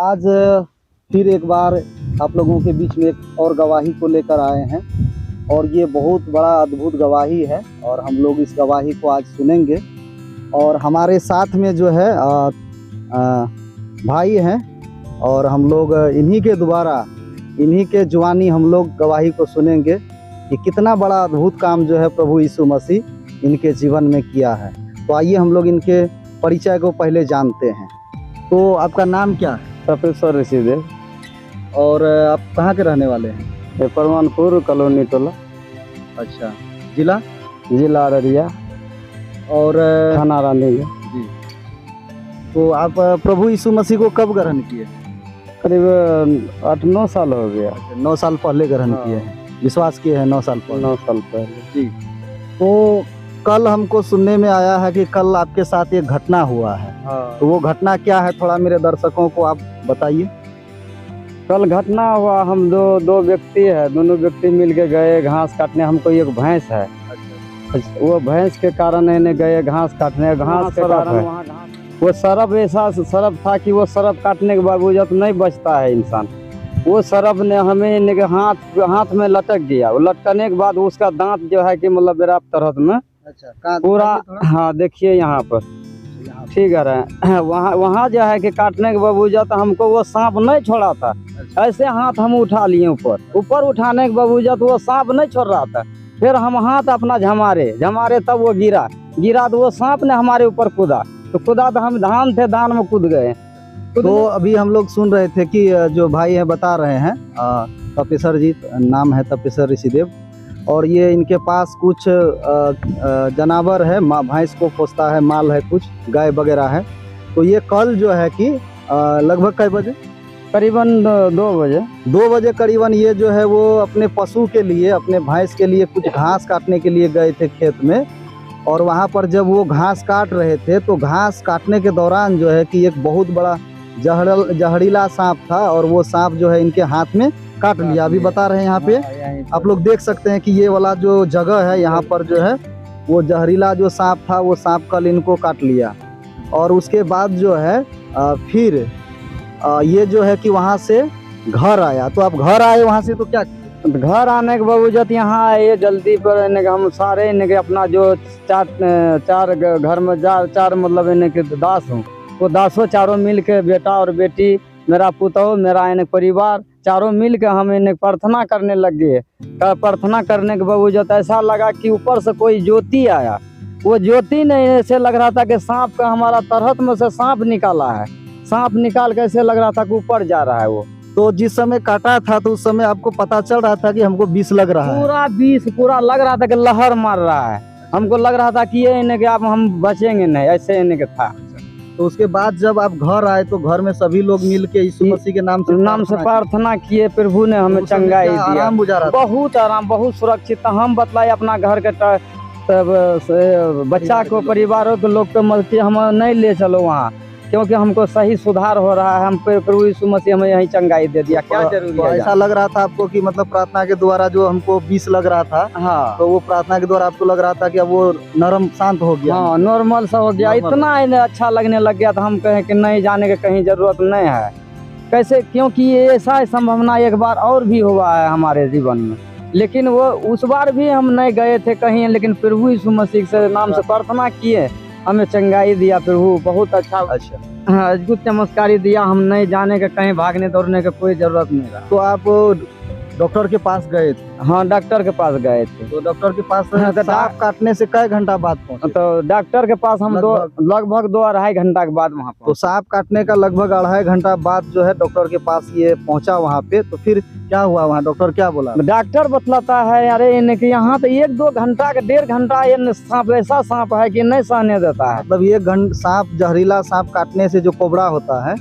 आज फिर एक बार आप लोगों के बीच में एक और गवाही को लेकर आए हैं और ये बहुत बड़ा अद्भुत गवाही है और हम लोग इस गवाही को आज सुनेंगे। और हमारे साथ में जो है भाई हैं और हम लोग इन्हीं के द्वारा इन्हीं के जुबानी हम लोग गवाही को सुनेंगे कि कितना बड़ा अद्भुत काम जो है प्रभु यीशु मसीह इनके जीवन में किया है। तो आइए हम लोग इनके परिचय को पहले जानते हैं। तो आपका नाम क्या है? तपेश्वर ऋषिदेव। और आप कहाँ के रहने वाले हैं? परमानपुर कॉलोनी टोला। अच्छा, जिला? जिला अररिया और थाना रानी। जी। तो आप प्रभु यीशु मसीह को कब ग्रहण किए? करीब 8-9 साल हो गया। 9 साल पहले ग्रहण किए हैं, विश्वास किए हैं 9 साल पहले। 9 साल पहले। जी। तो कल हमको सुनने में आया है कि कल आपके साथ एक घटना हुआ है। हाँ। तो वो घटना क्या है, थोड़ा मेरे दर्शकों को आप बताइए। कल घटना हुआ, हम दो व्यक्ति है, दोनों व्यक्ति मिल के गए घास काटने। हमको एक भैंस है, वो भैंस के कारण इन्हें गए घास काटने। घास के कारण वो सरफ ऐसा सरफ था कि वो सरफ काटने के बावजूद नहीं बचता है इंसान। वो सरफ ने हमें इन्हें के हाथ में लटक गया। वो लटकने के बाद उसका दांत जो है कि मतलब बेराब तरह में पूरा, हाँ देखिए यहाँ पर ठीक है। वहाँ जो है कि काटने के बावजूद हमको वो सांप नहीं छोड़ा था। ऐसे हाथ हम उठा लिए ऊपर उठाने के बावजूद वो सांप नहीं छोड़ रहा था। फिर हम हाथ अपना झमारे तब वो गिरा तो वो सांप ने हमारे ऊपर कूदा तो हम धान में कूद गए। तो अभी हम लोग सुन रहे थे कि जो भाई है बता रहे हैं, तपेश्वर जी नाम है, तपेश्वर ऋषिदेव, और ये इनके पास कुछ जानवर है, भैंस को पोसता है, माल है, कुछ गाय वगैरह है। तो ये कल जो है कि लगभग कई बजे? करीबन 2 बजे करीबन ये जो है वो अपने पशु के लिए, अपने भैंस के लिए कुछ घास काटने के लिए गए थे खेत में। और वहाँ पर जब वो घास काट रहे थे तो घास काटने के दौरान जो है कि एक बहुत बड़ा जहरीला सांप था और वो सांप जो है इनके हाथ में काट लिया। अभी बता रहे हैं यहाँ पे आप लोग देख सकते हैं कि ये वाला जो जगह है यहाँ पर जो है वो जहरीला जो सांप था वो सांप कल इनको काट लिया। और उसके बाद जो है फिर ये जो है कि वहाँ से घर आया। तो आप घर आए वहाँ से, तो क्या घर आने के बावजूद यहाँ आए जल्दी पर हम सारे इन्हें अपना जो चार घर में चार मतलब इन्हें के दास हूँ, वो दासों चारों मिल के, बेटा और बेटी, मेरा पुतौ, मेरा इन्हें परिवार, चारों मिल के हम इन्हें प्रार्थना करने लग गए। प्रार्थना करने के बावजूद ऐसा लगा कि ऊपर से कोई ज्योति आया। वो ज्योति नहीं, ऐसे लग रहा था कि सांप का हमारा तरहत में से सांप निकाला है। सांप निकाल के ऐसे लग रहा था कि ऊपर जा रहा है वो। तो जिस समय काटा था तो उस समय आपको पता चल रहा था कि हमको विष लग रहा है? पूरा विष, पूरा लग रहा था कि लहर मार रहा है। हमको लग रहा था कि ये इन्हें के अब हम बचेंगे नहीं, ऐसे इन्हें के था। तो उसके बाद जब आप घर आए तो घर में सभी लोग मिल के यीशु मसीह के नाम से प्रार्थना किए। प्रभु ने हमें चंगाई दिया, आराम गुजारा, बहुत आराम, बहुत सुरक्षित। हम बतलाए अपना घर के बच्चा को, परिवारों के लोग को मत हम नहीं ले चलो वहाँ, क्योंकि हमको सही सुधार हो रहा है। हम प्रभु यीशु मसीह हमें यही चंगाई दे दिया। क्या जरूरी है? ऐसा लग रहा था आपको कि मतलब प्रार्थना के द्वारा जो हमको विष लग रहा था, हाँ, तो वो प्रार्थना के द्वारा आपको लग रहा था कि अब वो नरम शांत हो गया? हाँ, नॉर्मल सा हो गया। इतना अच्छा लगने लग गया था, हम कहें कि नहीं जाने की कहीं जरूरत नहीं है। कैसे? क्योंकि ये ऐसा संभावना एक बार और भी हुआ है हमारे जीवन में, लेकिन वो उस बार भी हम नहीं गए थे कहीं, लेकिन प्रभु यीशु मसीह से नाम से प्रार्थना किए, हमें चंगाई दिया प्रभु। बहुत अच्छा अद्भुत चमत्कारी दिया। हम नहीं जाने के कहीं भागने दौड़ने की कोई जरूरत नहीं रहा। तो आप डॉक्टर के पास गए थे? हाँ, डॉक्टर के पास गए थे। तो डॉक्टर के पास सांप काटने से कई घंटा बाद पहुंचे? तो डॉक्टर के पास हम लगभग 2-2.5 घंटा के बाद वहाँ। तो सांप काटने का लगभग 2.5 घंटा बाद जो है डॉक्टर के पास ये पहुंचा वहाँ पे। तो फिर क्या हुआ वहाँ, डॉक्टर क्या बोला? डॉक्टर बतलाता है अरे इन्हें कि यहाँ तो 1-2 घंटा का 1.5 घंटा ये सांप ऐसा सांप है कि नहीं सहने देता है। मतलब 1 घंटा सांप, जहरीला सांप काटने से जो कोबरा होता है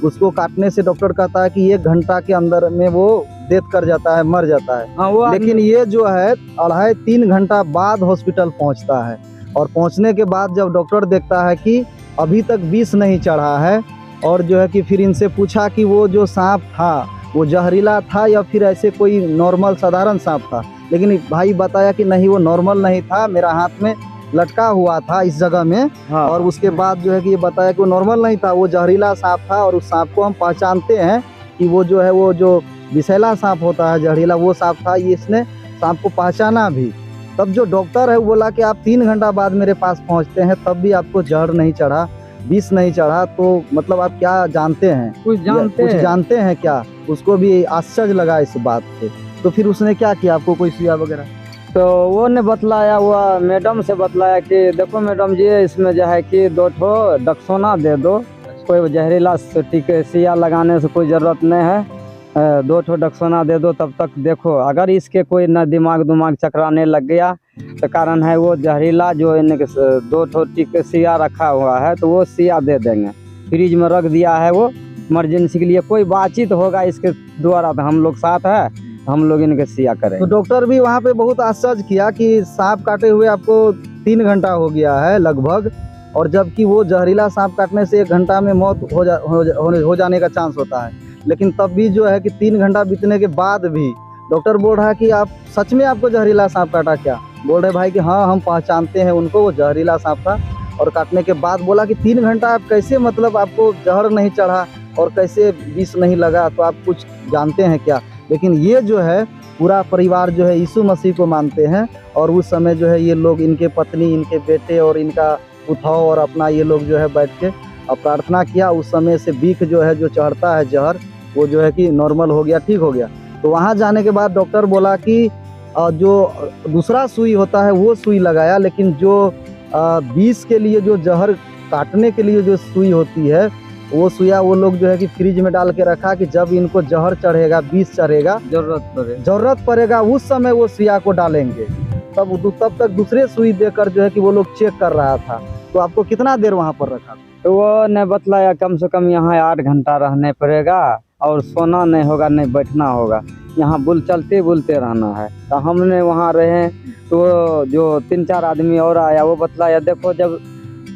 उसको काटने से डॉक्टर कहता है कि 1 घंटा के अंदर में वो डेथ कर जाता है, मर जाता है। हाँ, लेकिन ये जो है 2.5-3 घंटा बाद हॉस्पिटल पहुंचता है। और पहुंचने के बाद जब डॉक्टर देखता है कि अभी तक विष नहीं चढ़ा है, और जो है कि फिर इनसे पूछा कि वो जो सांप था वो जहरीला था या फिर ऐसे कोई नॉर्मल साधारण सांप था। लेकिन भाई बताया कि नहीं, वो नॉर्मल नहीं था, मेरा हाथ में लटका हुआ था इस जगह में। हाँ। और उसके बाद जो है कि ये बताया कि वो नॉर्मल नहीं था, वो जहरीला सांप था। और उस सांप को हम पहचानते हैं कि वो जो है वो जो विषैला सांप होता है जहरीला, वो सांप था। ये इसने सांप को पहचाना भी। तब जो डॉक्टर है वो बोला कि आप 3 घंटा बाद मेरे पास पहुंचते हैं, तब भी आपको जहर नहीं चढ़ा, विष नहीं चढ़ा। तो मतलब आप क्या जानते हैं, कुछ जानते हैं क्या? उसको भी आश्चर्य लगा इस बात से। तो फिर उसने क्या किया, आपको कोई सुइया वगैरह? तो वो ने बतलाया, वो मैडम से बतलाया कि देखो मैडम जी, इसमें जो है कि 2 ठो डक्सोना दे दो, कोई जहरीला टीका लगाने से कोई ज़रूरत नहीं है। 2 ठो डक्सोना दे दो, तब तक देखो अगर इसके कोई न दिमाग चकराने लग गया तो कारण है वो जहरीला जो इनके 2 ठो टीका रखा हुआ है, तो वो सिया दे देंगे। फ्रिज में रख दिया है वो इमरजेंसी के लिए। कोई बातचीत होगा इसके द्वारा तो हम लोग साथ है, हम लोग इनके सिया करें। तो डॉक्टर भी वहाँ पे बहुत आश्चर्य किया कि सांप काटे हुए आपको 3 घंटा हो गया है लगभग, और जबकि वो जहरीला सांप काटने से 1 घंटा में मौत हो जाने का चांस होता है। लेकिन तब भी जो है कि 3 घंटा बीतने के बाद भी डॉक्टर बोल रहा है कि आप सच में आपको जहरीला सांप काटा क्या? बोल रहे भाई कि हाँ, हम पहचानते हैं उनको, वो जहरीला सांप था। और काटने के बाद बोला कि 3 घंटा आप कैसे, मतलब आपको जहर नहीं चढ़ा और कैसे विष नहीं लगा, तो आप कुछ जानते हैं क्या? लेकिन ये जो है पूरा परिवार जो है यीशु मसीह को मानते हैं। और उस समय जो है ये लोग, इनके पत्नी, इनके बेटे और इनका पुतौह और अपना, ये लोग जो है बैठ के प्रार्थना किया। उस समय से बीख जो है जो चढ़ता है जहर, वो जो है कि नॉर्मल हो गया, ठीक हो गया। तो वहाँ जाने के बाद डॉक्टर बोला कि जो दूसरा सुई होता है वो सुई लगाया, लेकिन जो विष के लिए, जो जहर काटने के लिए जो सुई होती है, वो सुइया वो लोग जो है कि फ्रिज में डाल के रखा कि जब इनको जहर चढ़ेगा, विष चढ़ेगा, जरूरत पड़ेगा, उस समय वो सुइया को डालेंगे। तब तक दूसरे सुई देकर जो है कि वो लोग चेक कर रहा था। तो आपको कितना देर वहाँ पर रखा? तो वो ने बतलाया कम से कम यहाँ 8 घंटा रहने पड़ेगा, और सोना नहीं होगा, नहीं बैठना होगा, यहाँ चलते बुलते रहना है। तो हमने वहाँ रहे, तो जो 3-4 आदमी और आया, वो बतलाया देखो जब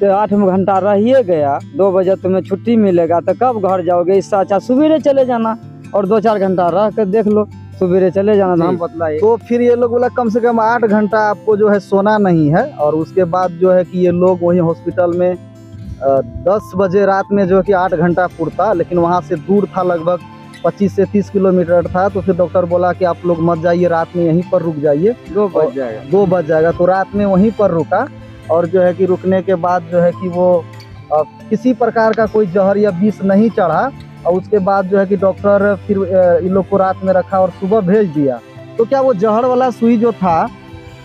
8 घंटा रहिए गया, 2 बजे तुम्हें छुट्टी मिलेगा, तो कब घर जाओगे? इससे अच्छा सवेरे चले जाना और 2-4 घंटा रह कर देख लो, सवेरे चले जाना। तो हम बतलाए। तो फिर ये लोग बोला कम से कम 8 घंटा आपको जो है सोना नहीं है। और उसके बाद जो है कि ये लोग वही हॉस्पिटल में 10 बजे रात में जो है कि 8 घंटा पुरता, लेकिन वहाँ से दूर था, लगभग 25 से 30 किलोमीटर था। तो फिर डॉक्टर बोला कि आप लोग मत जाइए, रात में यहीं पर रुक जाइए, 2 बज जाएगा। तो रात में वहीं पर रुका। और जो है कि रुकने के बाद जो है कि वो किसी प्रकार का कोई जहर या विष नहीं चढ़ा। और उसके बाद जो है कि डॉक्टर फिर इन लोग को रात में रखा और सुबह भेज दिया। तो क्या वो जहर वाला सुई जो था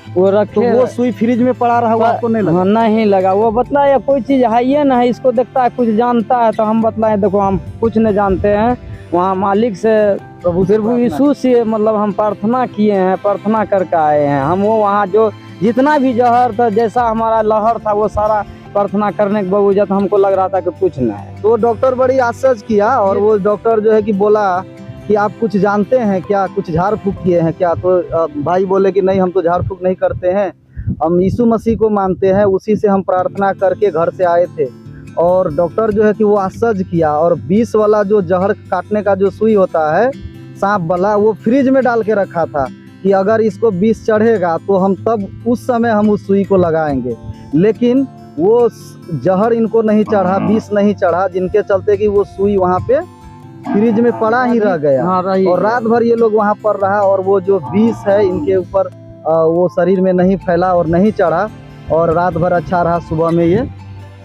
वो रखे, तो वो सुई फ्रिज में पड़ा रहा, वो आपको नहीं लगा? नहीं लगा। वो बतलाया कोई चीज है ये ना है, इसको देखता है, कुछ जानता है। तो हम बतलाए देखो हम कुछ नहीं जानते हैं, वहाँ मालिक से, प्रभु यीशु से मतलब हम प्रार्थना किए हैं, प्रार्थना करके आए हैं। हम वो वहाँ जो जितना भी जहर था, जैसा हमारा लहर था, वो सारा प्रार्थना करने के बावजूद हमको लग रहा था कि कुछ नहीं है। तो डॉक्टर बड़ी आश्चर्य किया। और वो डॉक्टर जो है कि बोला कि आप कुछ जानते हैं क्या, कुछ झाड़ फूक किए हैं क्या? तो भाई बोले कि नहीं, हम तो झाड़ फूक नहीं करते हैं, हम यीशु मसीह को मानते हैं, उसी से हम प्रार्थना करके घर से आए थे। और डॉक्टर जो है कि वो आश्चर्य किया। और विष वाला जो जहर काटने का जो सुई होता है सांप वाला, वो फ्रिज में डाल के रखा था कि अगर इसको विष चढ़ेगा तो हम तब उस समय हम उस सुई को लगाएंगे। लेकिन वो जहर इनको नहीं चढ़ा, विष नहीं चढ़ा, जिनके चलते कि वो सुई वहाँ पे फ्रिज में पड़ा ही रह गया। और रात भर ये लोग वहाँ पर रहा, और वो जो विष है इनके ऊपर वो शरीर में नहीं फैला और नहीं चढ़ा, और रात भर अच्छा रहा। सुबह में ये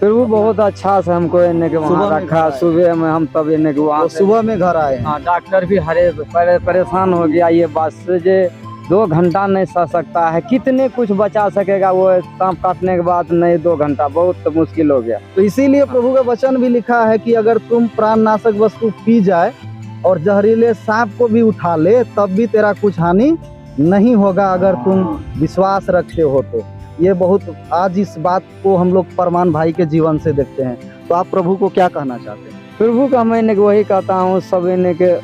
फिर वो बहुत अच्छा से हमको इन्हें के वहाँ रखा। सुबह में हम तब इन्हें के वहाँ सुबह में घर आए। हाँ, डॉक्टर भी परेशान हो गया ये बात से, जे 2 घंटा नहीं सह सकता है, कितने कुछ बचा सकेगा वो सांप काटने के बाद? नहीं, 2 घंटा बहुत मुश्किल हो गया। तो इसीलिए प्रभु का वचन भी लिखा है कि अगर तुम प्राणनाशक वस्तु पी जाए और जहरीले सांप को भी उठा ले, तब भी तेरा कुछ हानि नहीं होगा, अगर तुम विश्वास रखते हो तो। ये बहुत, आज इस बात को हम लोग परमान भाई के जीवन से देखते हैं। तो आप प्रभु को क्या कहना चाहते हैं? प्रभु का मैं इन्हें वही कहता हूँ, सब इन्हें के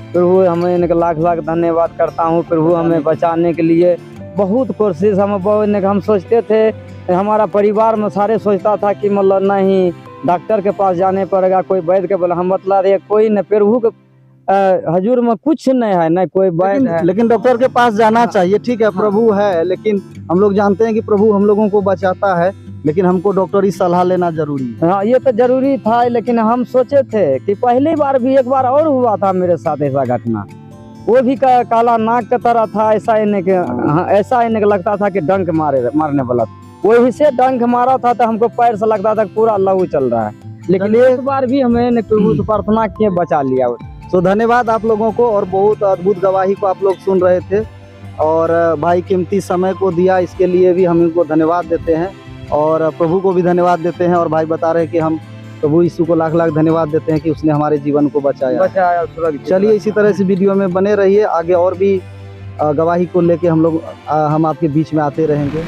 प्रभु हमें इन्हें लाख लाख धन्यवाद करता हूँ। प्रभु हमें बचाने के लिए बहुत कोशिश, हम सोचते थे, हमारा परिवार में सारे सोचता था कि मतलब नहीं डॉक्टर के पास जाने पड़ेगा, कोई वैद्य के बोला, हम बतला रहे कोई न, प्रभु के हजूर में कुछ नहीं है, न कोई बैद है। लेकिन डॉक्टर के पास जाना चाहिए, ठीक है, प्रभु है, लेकिन हम लोग जानते हैं कि प्रभु हम लोगों को बचाता है, लेकिन हमको डॉक्टरी सलाह लेना जरूरी है। हाँ, ये तो जरूरी था, लेकिन हम सोचे थे कि पहली बार भी एक बार और हुआ था मेरे साथ ऐसा घटना। वो भी काला नाक की तरह था, ऐसा इन्हें के, हाँ, ऐसा इन्हें के लगता था कि डंक मारने वाला था। वही से डंक मारा था तो हमको पैर से लगता था पूरा लहू चल रहा है, लेकिन एक बार भी हमें प्रभु से प्रार्थना किए बचा लिया। तो धन्यवाद आप लोगों को, और बहुत अद्भुत गवाही को आप लोग सुन रहे थे, और भाई कीमती समय को दिया, इसके लिए भी हम इनको धन्यवाद देते हैं, और प्रभु को भी धन्यवाद देते हैं। और भाई बता रहे हैं कि हम प्रभु यीशु को लाख लाख धन्यवाद देते हैं कि उसने हमारे जीवन को बचाया। चलिए इसी तरह से वीडियो में बने रहिए, आगे और भी गवाही को लेके हम आपके बीच में आते रहेंगे।